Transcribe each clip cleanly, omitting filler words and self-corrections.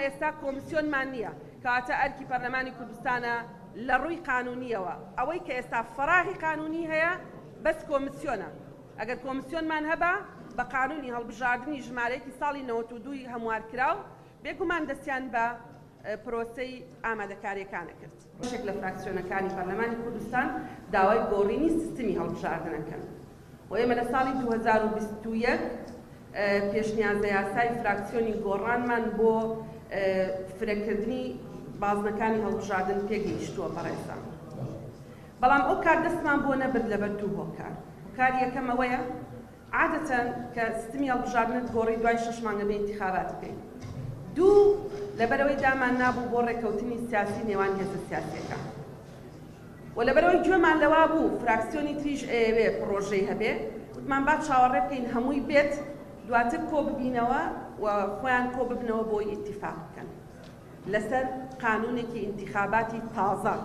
ئێستا کۆمیسیۆنمان نییە کەواتە ئەرکی پەرلەمانی کوردستانە لە ڕووی قانونیەوە ئەوەی کە ئێستا فەراغی قانونی هەیە بەس کۆمیسیۆنە ئەگەر کۆمیسیۆنمان هەبا بە قانونی هەڵبژاردننی ژمارەیەکی ساڵی 92 هەموارکراو بێگومان دەستیان بە پرۆسەی ئامادەکاریەکانە کرد. ڕۆژێک لە فراکسیۆنەکانی پەرلەمانی کوردستان داوای گۆڕینی سیستمی هەڵبژاردنەکەن و ئێمە لە ساڵی 2021 پێشنیازە یاسای فراکسیۆنی گۆڕانمان بۆ فرەکردنی بازنەکانی هەڵبژاردن پێگەیشتووە بەڕێزان. بەڵام ئەو کار دەستمان بۆ نەبرد لەبەر دوو هۆکار. هۆکار یەکەم ئەوەیە عادەتەن کە سیستمی هەڵبژاردنت گۆڕی دوای 6 مانگە بە ئینتیخابات بکەین. دوو لەبەرەوەی دامان نابوو بۆ ڕێکەوتنی سیاسی نێوان هێزە سیاسیەکان و لەبەرەوەی گوێمان لەوا بوو فراکسیۆنی تریش ئەوێ پرۆژەی هەبێ وتمان با چاوەڕێ بکەین هەمووی بێت دواتر کۆ ببینەوە و خۆیان کۆ ببنەوە بۆی ئیتیفاق بکەن لەسەر قانونێکی ئینتیخاباتی تازە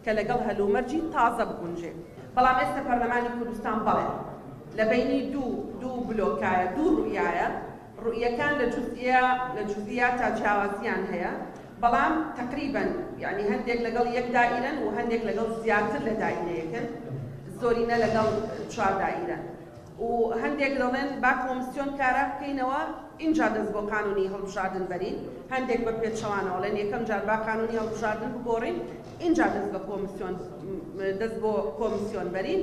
کە لەگەڵ هەلومەرجی تازە بگونجێ. بەڵام ئێستا پەرلەمانی کوردستان بەڵێ لە بینی دوو بلۆکایە دوو ڕوویایە ڕوئیەکان لە جوزئیات تا جیاوازیان هەیە بەڵام تقریبا یعنی هەندێک لەگەڵ یەک دائیرەن و هەندێک لەگەڵ زیاتر لە دائیرەیەکن زۆرینە لەگەڵ 4 دائیرەن و هەندێک دەڵێن با کۆمیسیۆن کارا بکەینەوە اینجا دەست بۆ قانونی هەڵبژاردن بەرین هەندێک بە پێچەوانەوەڵێن یەکەم جار با قانونی هەڵبژاردن بگۆڕین اینجا دەست بۆ کۆمیسیۆن بەرین